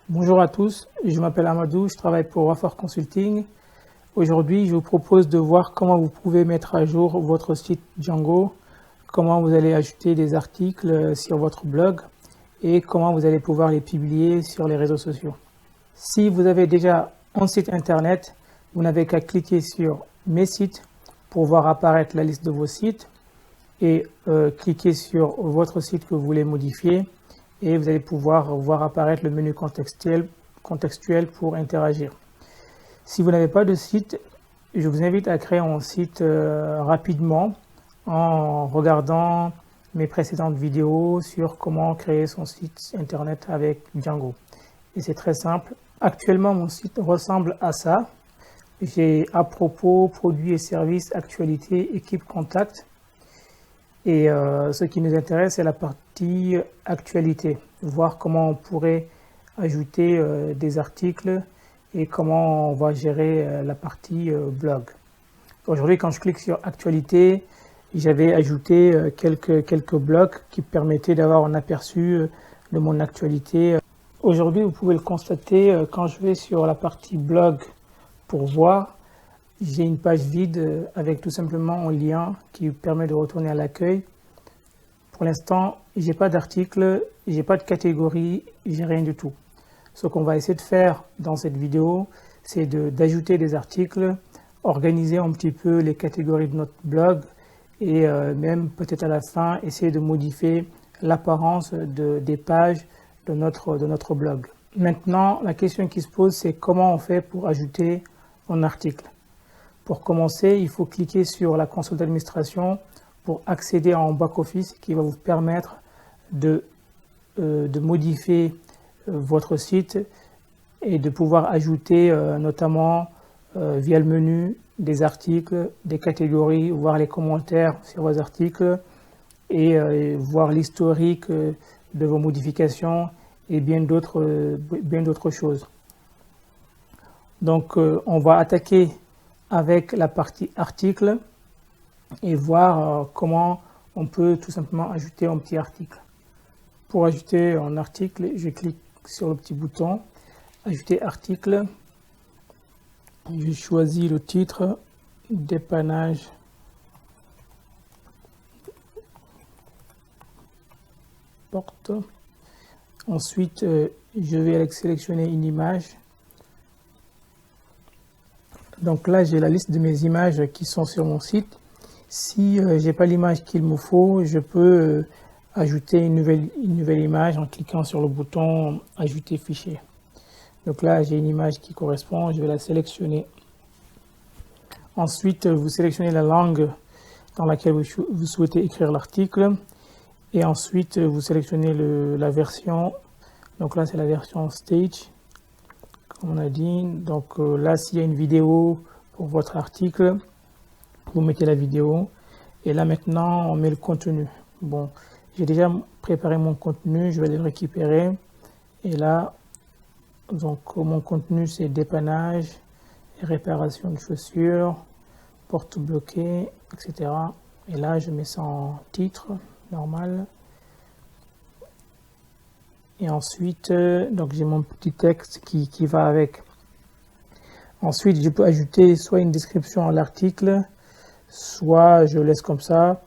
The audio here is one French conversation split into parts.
Bonjour à tous, je m'appelle Amadou, je travaille pour Wafor Consulting. Aujourd'hui, je vous propose de voir comment vous pouvez mettre à jour votre site Django, comment vous allez ajouter des articles sur votre blog et comment vous allez pouvoir les publier sur les réseaux sociaux. Si vous avez déjà un site internet, vous n'avez qu'à cliquer sur Mes sites pour voir apparaître la liste de vos sites et cliquer sur votre site que vous voulez modifier. Et vous allez pouvoir voir apparaître le menu contextuel pour interagir. Si vous n'avez pas de site, je vous invite à créer un site rapidement en regardant mes précédentes vidéos sur comment créer son site internet avec Django. Et c'est très simple. Actuellement, mon site ressemble à ça. J'ai à propos, produits et services, actualités, équipe contact. Et ce qui nous intéresse, c'est la partie actualité, voir comment on pourrait ajouter des articles et comment on va gérer la partie blog. Aujourd'hui, quand je clique sur actualité, j'avais ajouté quelques blocs qui permettaient d'avoir un aperçu de mon actualité. Aujourd'hui, vous pouvez le constater, quand je vais sur la partie blog pour voir, j'ai une page vide avec tout simplement un lien qui permet de retourner à l'accueil. Pour l'instant, j'ai pas d'article, j'ai pas de catégorie, j'ai rien du tout. Ce qu'on va essayer de faire dans cette vidéo, c'est d'ajouter des articles, organiser un petit peu les catégories de notre blog et même peut-être à la fin essayer de modifier l'apparence des pages de notre blog. Maintenant, la question qui se pose, c'est comment on fait pour ajouter un article. Pour commencer, il faut cliquer sur la console d'administration pour accéder à un back-office qui va vous permettre de modifier votre site et de pouvoir ajouter notamment via le menu des articles, des catégories, voir les commentaires sur vos articles et voir l'historique de vos modifications et bien d'autres choses. Donc on va attaquer avec la partie article et voir comment on peut tout simplement ajouter un petit article. Pour ajouter un article, je clique sur le petit bouton ajouter article. Je choisis le titre dépannage porte. Ensuite, je vais sélectionner une image. Donc là, j'ai la liste de mes images qui sont sur mon site. Si je n'ai pas l'image qu'il me faut, je peux ajouter une nouvelle image en cliquant sur le bouton ajouter fichier. Donc là, j'ai une image qui correspond, je vais la sélectionner. Ensuite, vous sélectionnez la langue dans laquelle vous souhaitez écrire l'article. Et ensuite, vous sélectionnez la version. Donc là, c'est la version Stage, comme on a dit. Donc là, s'il y a une vidéo pour votre article, vous mettez la vidéo. Et là, maintenant, on met le contenu. Bon, j'ai déjà préparé mon contenu, je vais le récupérer. Et là, donc mon contenu, c'est dépannage, réparation de chaussures, porte bloquée, etc. Et là, je mets ça en titre, normal. Et ensuite, donc j'ai mon petit texte qui va avec. Ensuite, je peux ajouter soit une description à l'article, soit je laisse comme ça,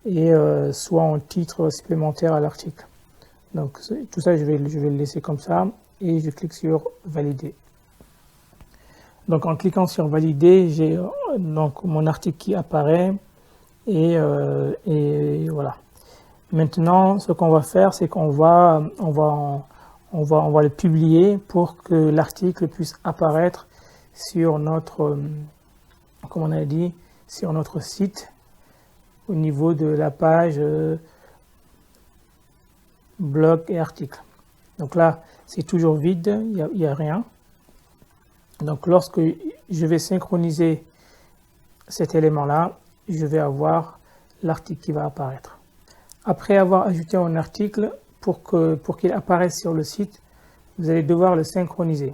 et soit un titre supplémentaire à l'article. Donc tout ça, je vais le laisser comme ça, et je clique sur valider. Donc en cliquant sur valider, j'ai donc mon article qui apparaît, et voilà. Maintenant, ce qu'on va faire, c'est qu'on va le publier pour que l'article puisse apparaître sur notre, comme on a dit, sur notre site au niveau de la page blog et article. Donc là, c'est toujours vide, il n'y a rien. Donc lorsque je vais synchroniser cet élément-là, je vais avoir l'article qui va apparaître. Après avoir ajouté un article, pour qu'il apparaisse sur le site, vous allez devoir le synchroniser.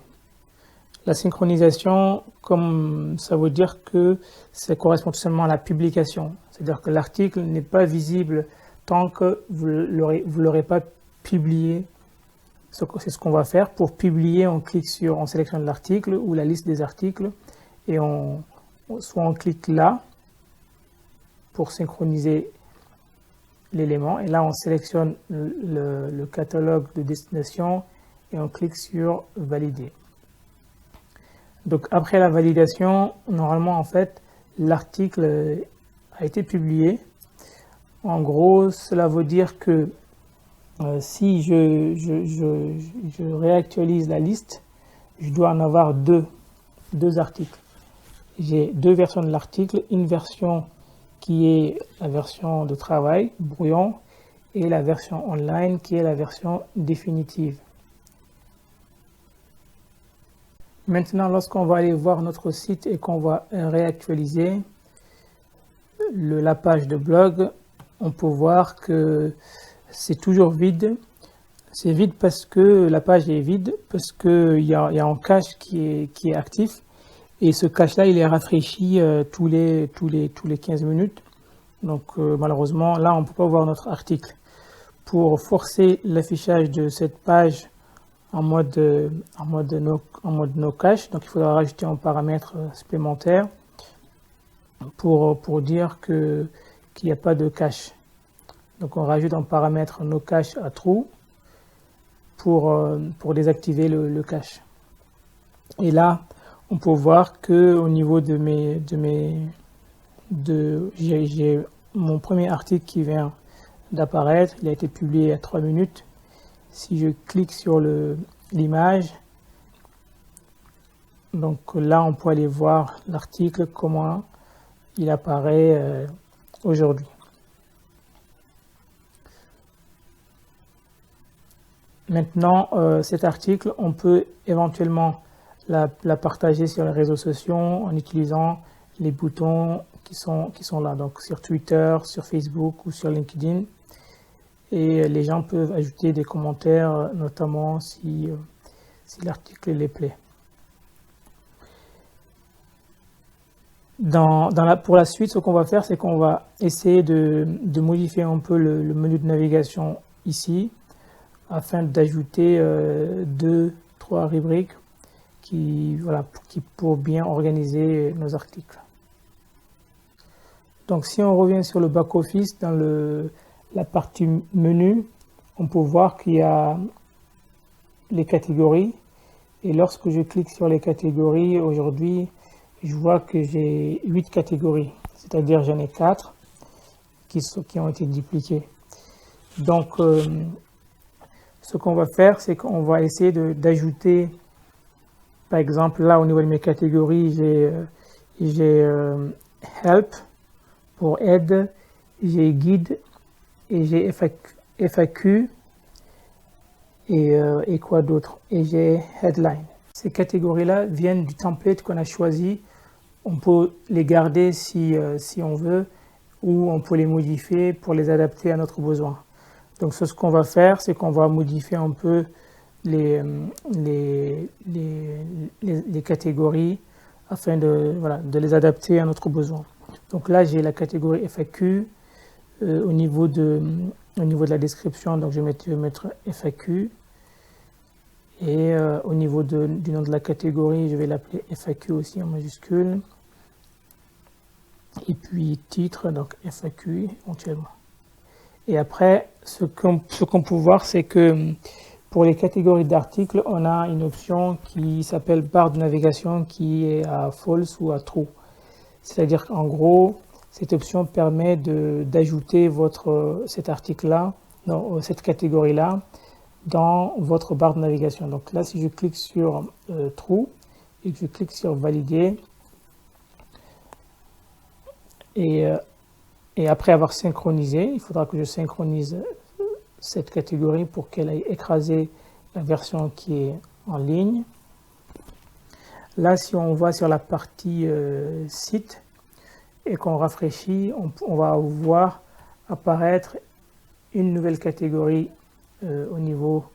La synchronisation, comme ça veut dire que ça correspond tout simplement à la publication. C'est-à-dire que l'article n'est pas visible tant que vous ne l'aurez pas publié C'est ce qu'on va faire. Pour publier, on sélectionne l'article ou la liste des articles et soit on clique là pour synchroniser l'élément. Et là, on sélectionne le catalogue de destination et on clique sur valider. Donc après la validation, normalement, en fait, l'article a été publié. En gros, cela veut dire que si je réactualise la liste, je dois en avoir deux articles. J'ai deux versions de l'article, une version qui est la version de travail, brouillon, et la version online qui est la version définitive. Maintenant, lorsqu'on va aller voir notre site et qu'on va réactualiser la page de blog, on peut voir que c'est toujours vide. C'est vide parce que la page est vide, parce qu'il y a un cache qui est actif. Et ce cache-là, il est rafraîchi tous les 15 minutes. Donc malheureusement, là, on ne peut pas voir notre article. Pour forcer l'affichage de cette page en mode no cache, donc il faudra rajouter un paramètre supplémentaire pour dire qu'il n'y a pas de cache. Donc on rajoute un paramètre no cache à true pour désactiver le cache. Et là, on peut voir que au niveau j'ai mon premier article qui vient d'apparaître, il a été publié à 3 minutes. Si je clique sur l'image, donc là on peut aller voir l'article, comment il apparaît aujourd'hui. Maintenant, cet article, on peut éventuellement la partager sur les réseaux sociaux en utilisant les boutons qui sont là, donc sur Twitter, sur Facebook ou sur LinkedIn. Et les gens peuvent ajouter des commentaires, notamment si l'article les plaît. Pour la suite, ce qu'on va faire, c'est qu'on va essayer de modifier un peu le menu de navigation ici, afin d'ajouter 2-3 rubriques pour bien organiser nos articles. Donc si on revient sur le back-office, dans la partie menu, on peut voir qu'il y a les catégories. Et lorsque je clique sur les catégories, aujourd'hui, je vois que j'ai 8 catégories. C'est-à-dire j'en ai 4 qui ont été dupliquées. Donc, ce qu'on va faire, c'est qu'on va essayer d'ajouter, par exemple, là, au niveau de mes catégories, j'ai Help pour aide, j'ai Guide, et j'ai FAQ et quoi d'autre, et j'ai Headline. Ces catégories-là viennent du template qu'on a choisi. On peut les garder si on veut, ou on peut les modifier pour les adapter à notre besoin. Donc ce qu'on va faire, c'est qu'on va modifier un peu les catégories afin de les adapter à notre besoin. Donc là, j'ai la catégorie FAQ. Au niveau de la description, donc je vais mettre FAQ. Et au niveau du nom de la catégorie, je vais l'appeler FAQ aussi en majuscule. Et puis titre, donc FAQ éventuellement. Et après, ce qu'on peut voir, c'est que pour les catégories d'articles, on a une option qui s'appelle barre de navigation qui est à false ou à true. C'est-à-dire qu'en gros, cette option permet d'ajouter cet article-là, cette catégorie-là, dans votre barre de navigation. Donc là, si je clique sur true et que je clique sur valider, et après avoir synchronisé, il faudra que je synchronise cette catégorie pour qu'elle aille écraser la version qui est en ligne. Là, si on va sur la partie site et qu'on rafraîchit, on va voir apparaître une nouvelle catégorie au niveau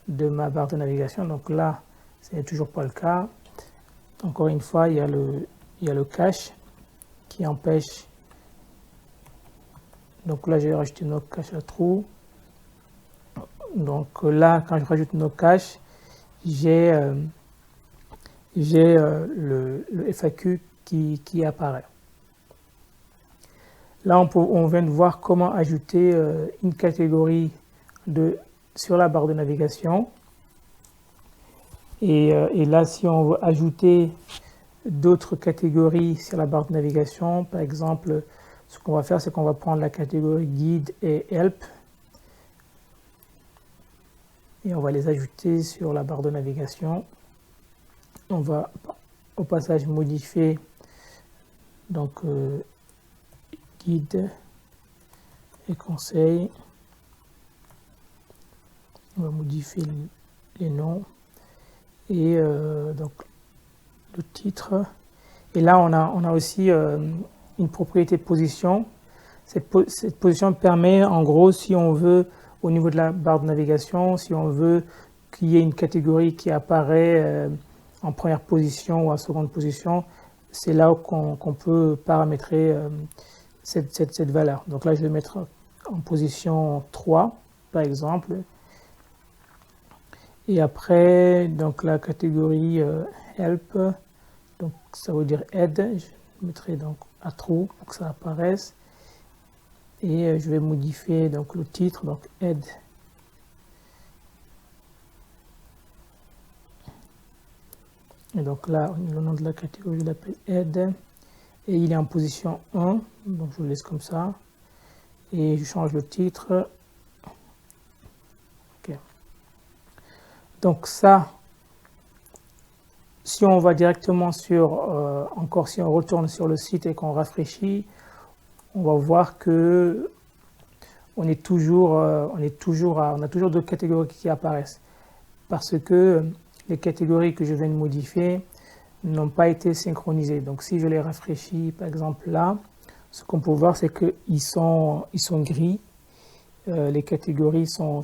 de ma barre de navigation. Donc là, ce n'est toujours pas le cas. Encore une fois, il y a le cache qui empêche. Donc là, j'ai rajouté notre cache à true. Donc là, quand je rajoute nos caches, j'ai le FAQ qui apparaît. Là, on vient de voir comment ajouter une catégorie sur la barre de navigation. Et là, si on veut ajouter d'autres catégories sur la barre de navigation, par exemple, ce qu'on va faire, c'est qu'on va prendre la catégorie guide et help et on va les ajouter sur la barre de navigation. On va au passage modifier donc guide et conseils. On va modifier les noms et donc le titre. Et là, on a aussi une propriété position. Cette position permet, en gros, si on veut, au niveau de la barre de navigation, si on veut qu'il y ait une catégorie qui apparaît en première position ou en seconde position, c'est là qu'on peut paramétrer cette valeur. Donc là, je vais mettre en position 3, par exemple. Et après, donc la catégorie help, donc ça veut dire aide, je mettrai donc à true pour que ça apparaisse. Et je vais modifier donc le titre, donc aide. Et donc là, le nom de la catégorie, je l'appelle aide. Et il est en position 1, donc je le laisse comme ça. Et je change le titre. Ok. Donc ça, si on va directement sur, encore si on retourne sur le site et qu'on rafraîchit, on va voir que on a toujours deux catégories qui apparaissent. Parce que les catégories que je viens de modifier n'ont pas été synchronisées. Donc si je les rafraîchis, par exemple là, ce qu'on peut voir, c'est qu'ils sont gris. Les catégories sont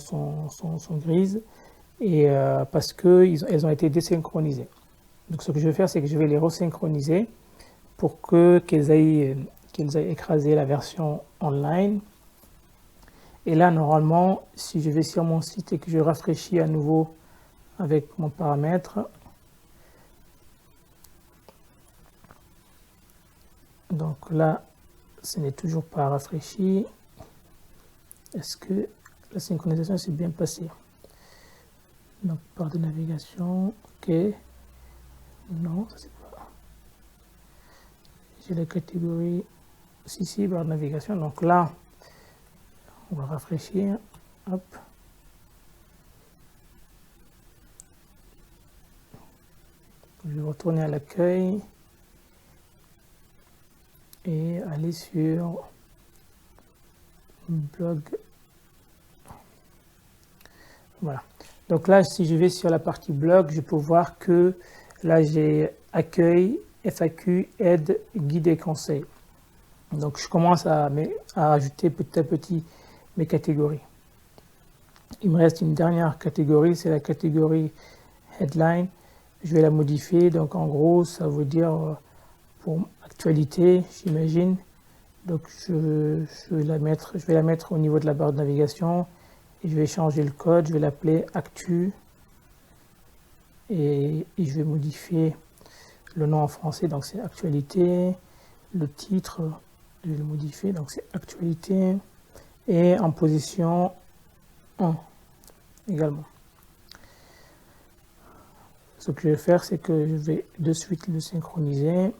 grises et parce qu'elles ont été désynchronisées. Donc ce que je vais faire, c'est que je vais les resynchroniser pour qu'elles aient écrasé la version online. Et là, normalement, si je vais sur mon site et que je rafraîchis à nouveau avec mon paramètre, donc là, ce n'est toujours pas rafraîchi. Est-ce que la synchronisation s'est bien passée? Donc, barre de navigation, ok. Non, ça c'est pas. J'ai la catégorie, si, barre de navigation. Donc là, on va rafraîchir. Hop. Je vais retourner à l'accueil et aller sur blog. Voilà. Donc là, si je vais sur la partie blog, je peux voir que là, j'ai accueil, FAQ, aide, guide et conseil. Donc je commence à ajouter petit à petit mes catégories. Il me reste une dernière catégorie, c'est la catégorie headline. Je vais la modifier, donc en gros, ça veut dire pour actualité, j'imagine. Donc je vais la mettre au niveau de la barre de navigation et je vais changer le code, je vais l'appeler actu et je vais modifier le nom en français, donc c'est actualité, le titre, je vais le modifier, donc c'est actualité et en position 1 également. Ce que je vais faire, c'est que je vais de suite le synchroniser.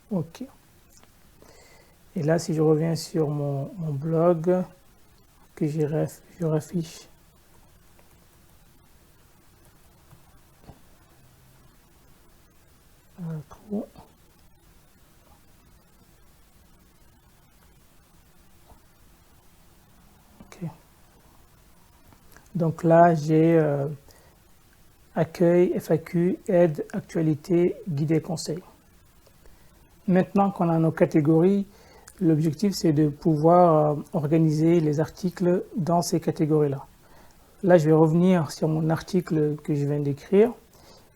Ok. Et là, si je reviens sur mon blog, que je raffiche trou. Ok. Donc là, j'ai accueil, FAQ, aide, actualité, guide et conseil. Maintenant qu'on a nos catégories, l'objectif c'est de pouvoir organiser les articles dans ces catégories-là. Là, je vais revenir sur mon article que je viens d'écrire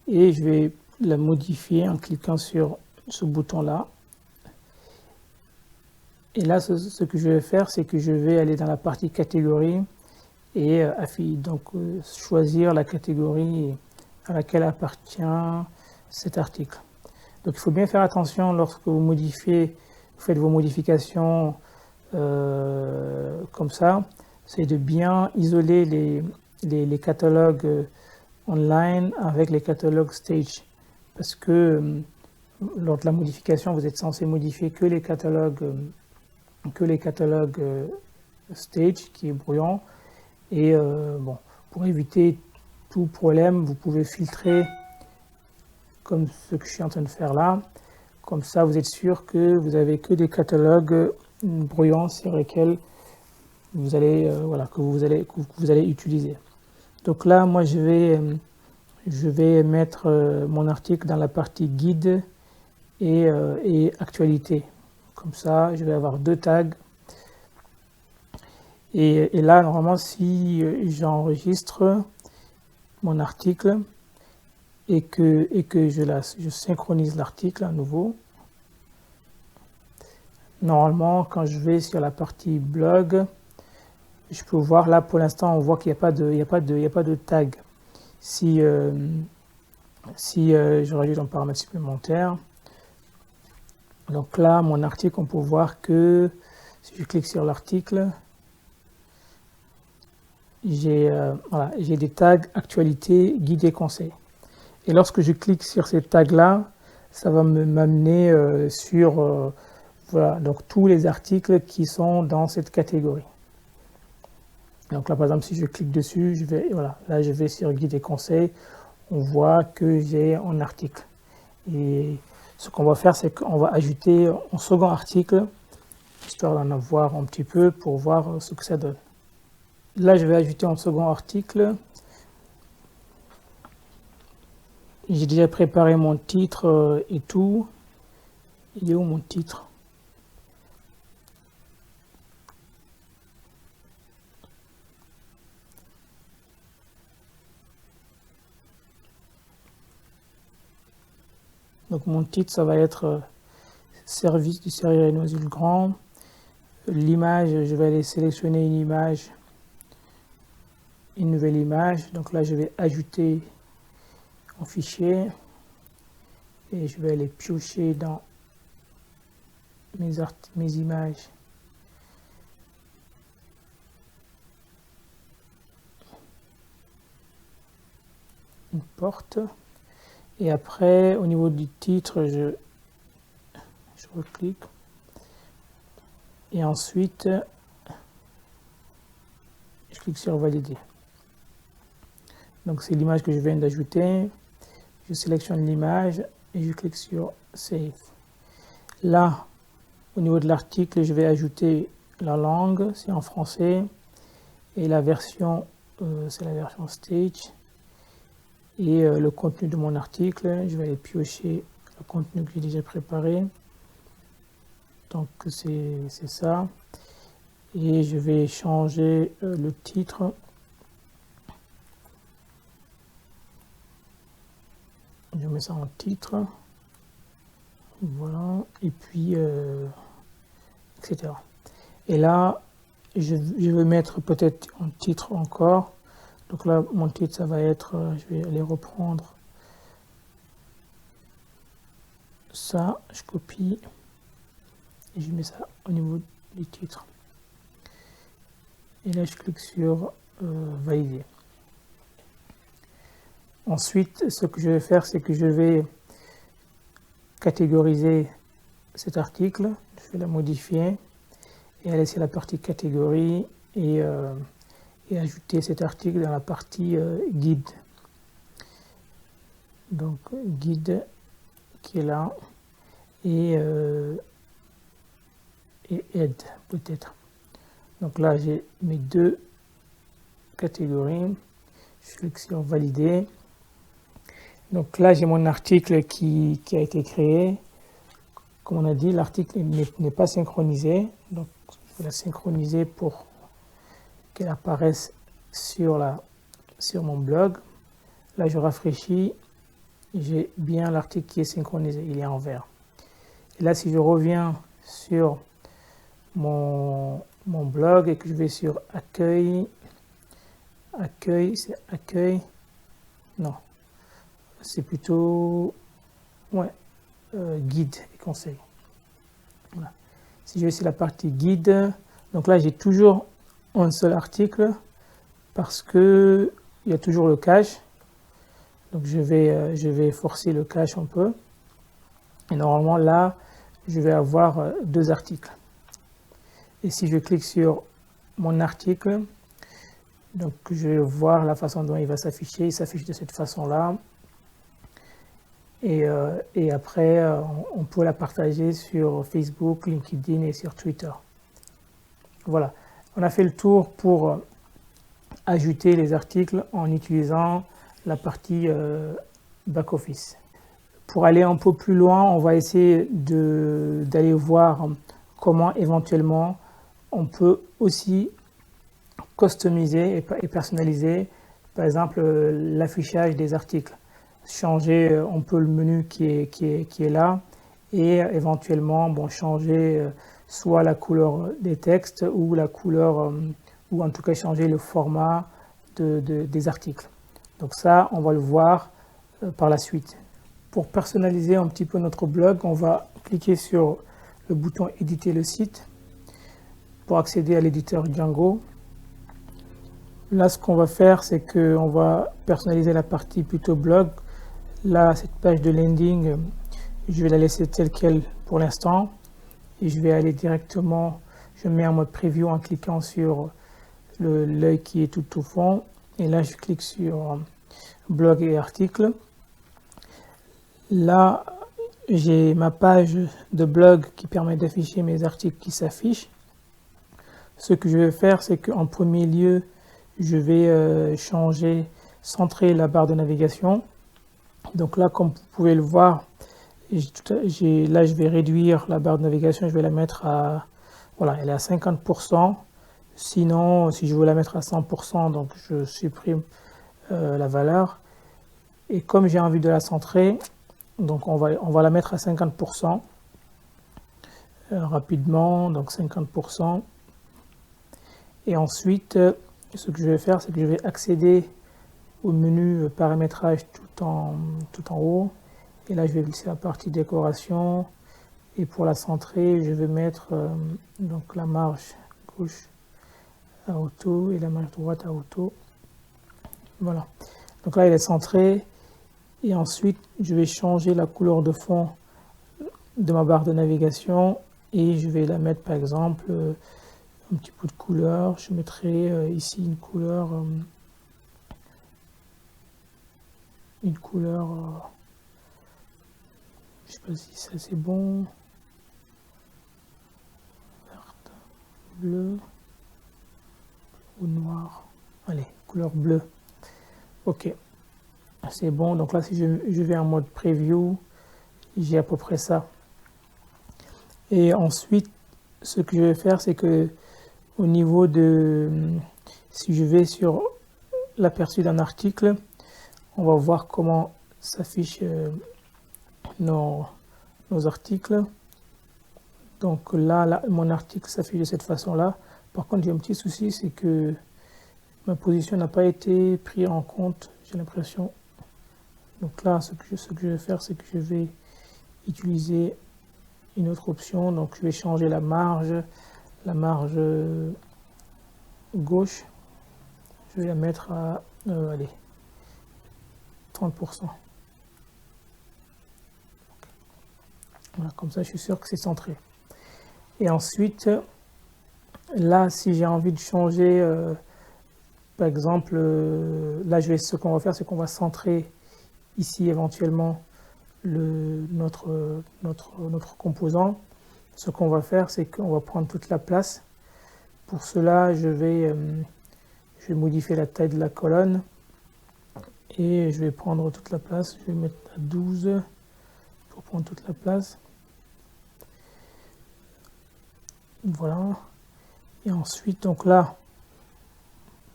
et je vais la modifier en cliquant sur ce bouton-là. Et là, ce que je vais faire, c'est que je vais aller dans la partie catégorie et donc choisir la catégorie à laquelle appartient cet article. Donc il faut bien faire attention lorsque vous faites vos modifications comme ça, c'est de bien isoler les catalogues online avec les catalogues Stage. Parce que lors de la modification, vous êtes censé modifier que les catalogues Stage, qui est brouillon. Et bon, pour éviter tout problème, vous pouvez filtrer comme ce que je suis en train de faire là. Comme ça, vous êtes sûr que vous avez que des catalogues brouillons sur lesquels vous allez, que vous allez utiliser. Donc là, moi, je vais mettre mon article dans la partie guide et actualité. Comme ça, je vais avoir 2 tags. Et là, normalement, si j'enregistre mon article et que je synchronise l'article à nouveau, normalement, quand je vais sur la partie blog, je peux voir là, pour l'instant, on voit qu'il n'y a pas de tag. Si je rajoute un paramètre supplémentaire, donc là, mon article, on peut voir que si je clique sur l'article, j'ai des tags actualité, guide et conseil. Et lorsque je clique sur ces tags-là, ça va m'amener sur donc tous les articles qui sont dans cette catégorie. Donc là, par exemple, si je clique dessus, là je vais sur guide et conseil, on voit que j'ai un article. Et ce qu'on va faire, c'est qu'on va ajouter un second article, histoire d'en avoir un petit peu pour voir ce que ça donne. Là, je vais ajouter un second article. J'ai déjà préparé mon titre et tout. Il est où mon titre? Donc mon titre, ça va être service du Sérieux et Noisy-le Grand. L'image, je vais aller sélectionner une image, une nouvelle image. Donc là, je vais ajouter un fichier et je vais aller piocher dans mes images. Une porte. Et après, au niveau du titre, je reclique. Et ensuite, je clique sur valider. Donc c'est l'image que je viens d'ajouter. Je sélectionne l'image et je clique sur Save. Là, au niveau de l'article, je vais ajouter la langue, c'est en français. Et la version, c'est la version Stage. Et le contenu de mon article, je vais aller piocher le contenu que j'ai déjà préparé. Donc c'est ça. Et je vais changer le titre. Je mets ça en titre. Voilà. Et puis, etc. Et là, je vais mettre peut-être un titre encore. Donc là, mon titre, ça va être, je vais aller reprendre ça, je copie et je mets ça au niveau du titre. Et là, je clique sur valider. Ensuite, ce que je vais faire, c'est que je vais catégoriser cet article. Je vais la modifier et aller sur la partie catégorie et ajouter cet article dans la partie guide. Donc guide qui est là et aide peut-être. Donc là j'ai mes 2 catégories. Je clique sur valider. Donc là j'ai mon article qui a été créé. Comme on a dit, l'article n'est pas synchronisé. Donc je vais la synchroniser pour qu'elle apparaisse sur mon blog. Là, je rafraîchis, j'ai bien l'article qui est synchronisé, il est en vert. Et là, si je reviens sur mon blog et que je vais sur accueil, c'est accueil, non, c'est plutôt, ouais, guide et conseils. Voilà. Si je vais sur la partie guide, donc là j'ai toujours un seul article parce que il y a toujours le cache. Donc je vais forcer le cache un peu. Et normalement là, je vais avoir 2 articles. Et si je clique sur mon article, donc je vais voir la façon dont il va s'afficher. Il s'affiche de cette façon-là. Et après, on peut la partager sur Facebook, LinkedIn et sur Twitter. Voilà, on a fait le tour pour ajouter les articles en utilisant la partie back-office. Pour aller un peu plus loin, on va essayer d'aller voir comment éventuellement on peut aussi customiser et personnaliser, par exemple, l'affichage des articles. Changer un peu le menu qui est là et éventuellement changer soit la couleur des textes ou la couleur, ou en tout cas changer le format des articles. Donc ça, on va le voir par la suite. Pour personnaliser un petit peu notre blog, on va cliquer sur le bouton éditer le site pour accéder à l'éditeur Django. Là, ce qu'on va faire, c'est qu'on va personnaliser la partie plutôt blog. Là, cette page de landing, je vais la laisser telle qu'elle pour l'instant. Et je vais aller directement, je mets en mode preview en cliquant sur l'œil qui est tout au fond. Et là, je clique sur blog et articles. Là, j'ai ma page de blog qui permet d'afficher mes articles qui s'affichent. Ce que je vais faire, c'est qu'en premier lieu, je vais centrer la barre de navigation. Donc là, comme vous pouvez le voir, là je vais réduire la barre de navigation, je vais la mettre à, voilà, elle est à 50%. Sinon, si je veux la mettre à 100%, donc je supprime la valeur. Et comme j'ai envie de la centrer, donc on va la mettre à 50% rapidement, donc 50%. Et ensuite, ce que je vais faire, c'est que je vais accéder au menu paramétrage tout en haut. Et là, je vais glisser la partie décoration. Et pour la centrer, je vais mettre donc la marge gauche à auto et la marge droite à auto. Voilà. Donc là, elle est centrée. Et ensuite, je vais changer la couleur de fond de ma barre de navigation. Et je vais la mettre, par exemple, un petit peu de couleur. Je mettrai ici une couleur... je sais pas si ça c'est bon, verte, bleu ou noir, allez, couleur bleue, ok, c'est bon. Donc là, si je vais en mode preview, j'ai à peu près ça. Et ensuite, ce que je vais faire, c'est que au niveau de, si je vais sur l'aperçu d'un article, on va voir comment s'affichent nos articles. Donc là, mon article s'affiche de cette façon-là. Par contre, j'ai un petit souci, c'est que ma position n'a pas été prise en compte, j'ai l'impression. Donc là, ce que je vais faire, c'est que je vais utiliser une autre option. Donc je vais changer la marge gauche. Je vais la mettre à, allez, 30%. Voilà, comme ça, je suis sûr que c'est centré. Et ensuite, là, si j'ai envie de changer, par exemple, là, ce qu'on va faire, c'est qu'on va centrer ici éventuellement notre composant. Ce qu'on va faire, c'est qu'on va prendre toute la place. Pour cela, je vais modifier la taille de la colonne et je vais prendre toute la place. Je vais mettre à 12 pour prendre toute la place. Voilà. Et ensuite, donc là,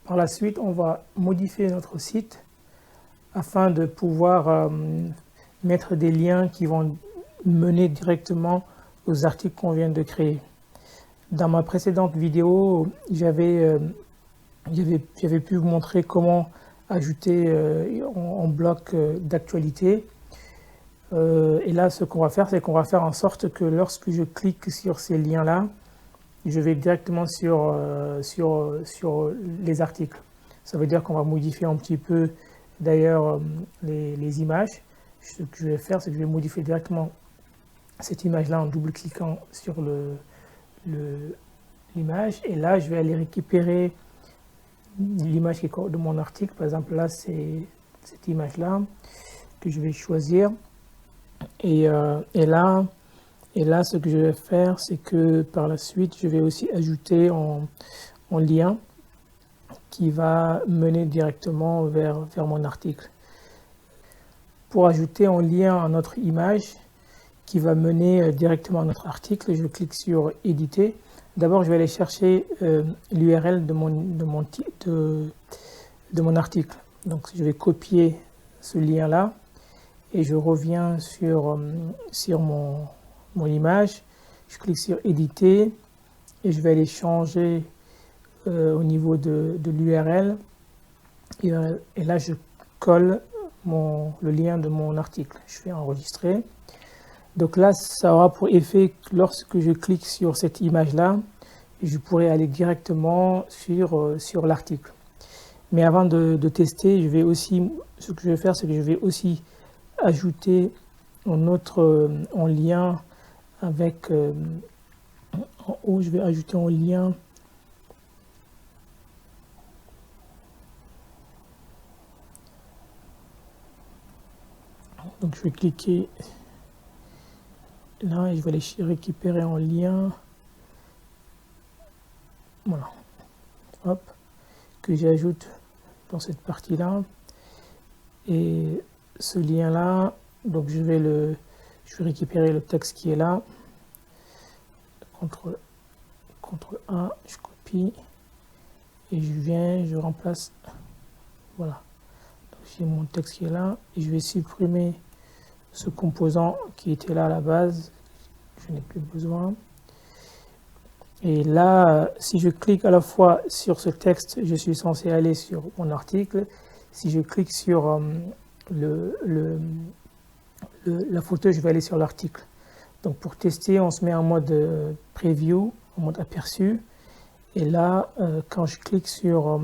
par la suite, on va modifier notre site afin de pouvoir mettre des liens qui vont mener directement aux articles qu'on vient de créer. Dans ma précédente vidéo, j'avais pu vous montrer comment ajouter en bloc d'actualité. Et là, ce qu'on va faire, c'est qu'on va faire en sorte que lorsque je clique sur ces liens-là, je vais directement sur les articles. Ça veut dire qu'on va modifier un petit peu d'ailleurs les images. Ce que je vais faire, c'est que je vais modifier directement cette image-là en double-cliquant sur l'image. Et là, je vais aller récupérer l'image qui est de mon article. Par exemple, là, c'est cette image-là que je vais choisir. Et là, ce que je vais faire, c'est que par la suite, je vais aussi ajouter en lien qui va mener directement vers mon article. Pour ajouter en lien à notre image qui va mener directement à notre article, je clique sur éditer. D'abord, je vais aller chercher l'URL de mon article. Donc, je vais copier ce lien-là et je reviens sur mon image. Je clique sur éditer et je vais aller changer au niveau de l'URL. Et là, je colle le lien de mon article. Je fais enregistrer. Donc là, ça aura pour effet que lorsque je clique sur cette image-là, je pourrai aller directement sur l'article. Mais avant de tester, ce que je vais faire, c'est que je vais aussi ajouter en lien avec, en haut, je vais ajouter en lien donc je vais cliquer là et je vais aller récupérer en lien, voilà, hop, que j'ajoute dans cette partie là. Et ce lien là, donc je vais récupérer le texte qui est là, CTRL A, je copie et je remplace, voilà. J'ai mon texte qui est là et je vais supprimer ce composant qui était là à la base, je n'ai plus besoin. Et là, si je clique à la fois sur ce texte, je suis censé aller sur mon article. Si je clique sur la photo, je vais aller sur l'article. Donc pour tester, on se met en mode preview, en mode aperçu. Et là, quand je clique sur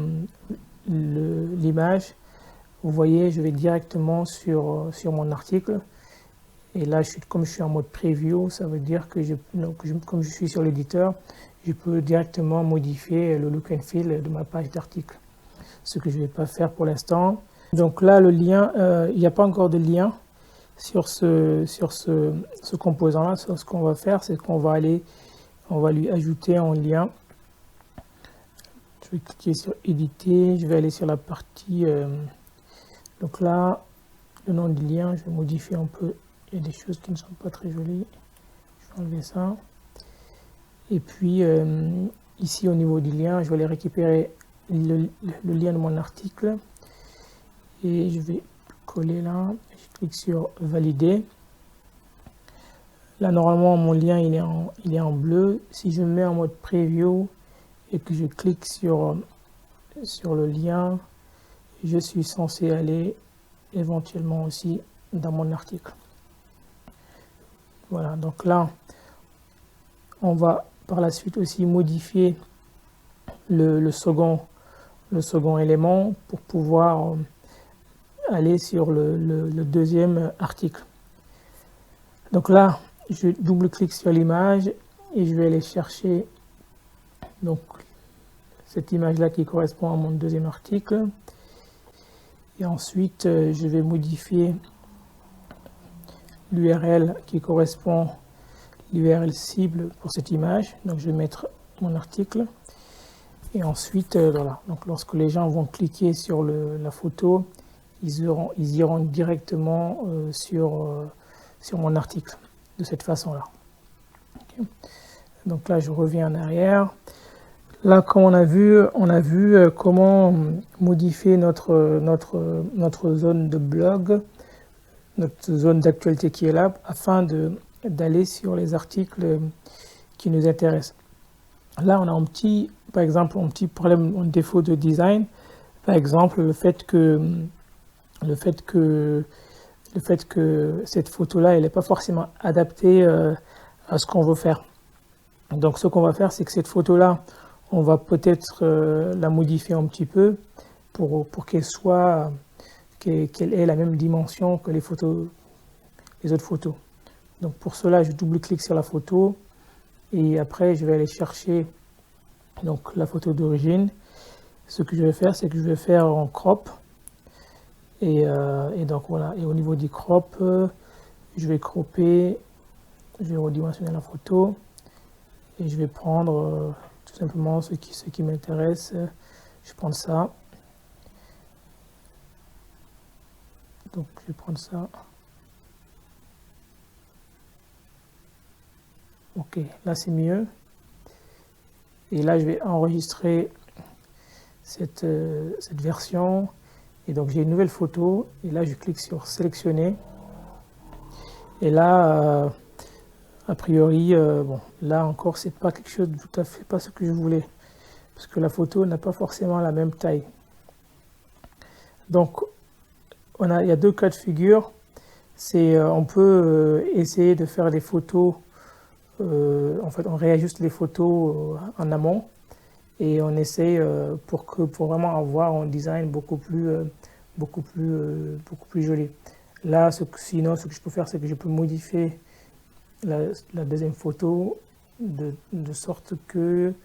l'image, vous voyez, je vais directement sur mon article. Et là, comme je suis en mode preview, ça veut dire que comme je suis sur l'éditeur, je peux directement modifier le look and feel de ma page d'article. Ce que je ne vais pas faire pour l'instant. Donc là, le lien, il n'y a pas encore de lien sur ce composant-là. Ce qu'on va faire, c'est qu'on va lui ajouter un lien. Je vais cliquer sur éditer, je vais aller sur la partie... donc là, le nom du lien, je vais modifier un peu. Il y a des choses qui ne sont pas très jolies. Je vais enlever ça. Et puis, ici, au niveau du lien, je vais aller récupérer le lien de mon article. Et je vais coller là. Je clique sur valider. Là, normalement, mon lien, il est en bleu. Si je me mets en mode preview et que je clique sur le lien, je suis censé aller éventuellement aussi dans mon article. Voilà, donc là, on va par la suite aussi modifier le second élément pour pouvoir aller sur le deuxième article. Donc là, je double-clique sur l'image et je vais aller chercher donc cette image-là qui correspond à mon deuxième article. Et ensuite, je vais modifier l'URL qui correspond l'URL cible pour cette image. Donc je vais mettre mon article. Et ensuite, voilà. Donc lorsque les gens vont cliquer sur la photo, ils iront directement sur mon article de cette façon-là. Okay. Donc là, je reviens en arrière. Là, comme on a vu comment modifier notre zone de blog, notre zone d'actualité qui est là, afin d'aller sur les articles qui nous intéressent. Là, on a par exemple, un petit problème, un défaut de design. Par exemple, le fait que cette photo-là, elle n'est pas forcément adaptée à ce qu'on veut faire. Donc, ce qu'on va faire, c'est que cette photo-là, on va peut-être la modifier un petit peu pour qu'elle ait la même dimension que les autres photos. Donc, pour cela, je double-clique sur la photo et après, je vais aller chercher donc la photo d'origine. Ce que je vais faire, c'est que je vais faire en crop. Et donc voilà, et au niveau du crop, je vais cropper, je vais redimensionner la photo et je vais prendre tout simplement ce qui m'intéresse. Je prends ça. Donc je vais prendre ça. Ok, là c'est mieux. Et là je vais enregistrer cette version. Et donc j'ai une nouvelle photo et là je clique sur sélectionner et là a priori bon là encore c'est pas quelque chose de tout à fait pas ce que je voulais parce que la photo n'a pas forcément la même taille. Donc il y a deux cas de figure. C'est on peut essayer de faire des photos en fait on réajuste les photos en amont et on essaie pour vraiment avoir un design beaucoup plus joli. Là, sinon, ce que je peux faire, c'est que je peux modifier la deuxième photo de sorte que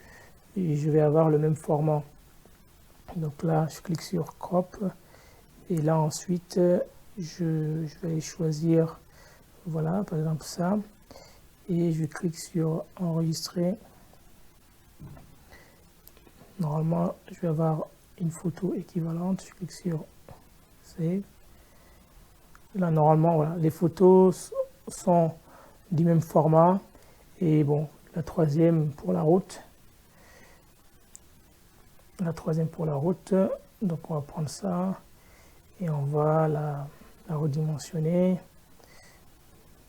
je vais avoir le même format. Donc là, je clique sur crop et là ensuite, je vais choisir, voilà, par exemple ça, et je clique sur enregistrer. Normalement, je vais avoir une photo équivalente. Je clique sur Save. Là, normalement, voilà, les photos sont du même format. Et bon, la troisième pour la route. Donc, on va prendre ça et on va la redimensionner.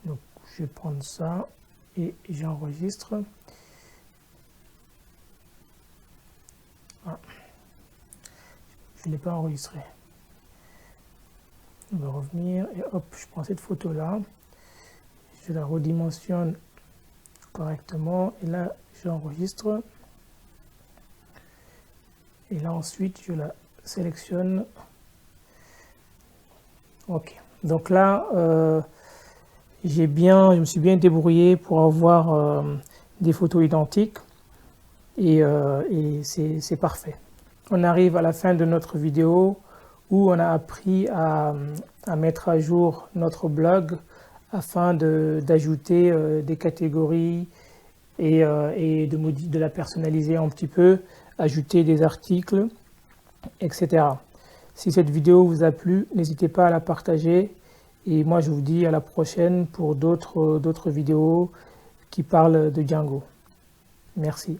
Donc, je vais prendre ça et j'enregistre. Ah, je ne l'ai pas enregistré. On va revenir et hop, je prends cette photo là, je la redimensionne correctement et là j'enregistre et là ensuite je la sélectionne. Ok, donc là je me suis bien débrouillé pour avoir des photos identiques et c'est parfait. On arrive à la fin de notre vidéo où on a appris à mettre à jour notre blog afin d'ajouter des catégories et de la personnaliser un petit peu, ajouter des articles, etc. Si cette vidéo vous a plu, n'hésitez pas à la partager et moi je vous dis à la prochaine pour d'autres vidéos qui parlent de Django. Merci.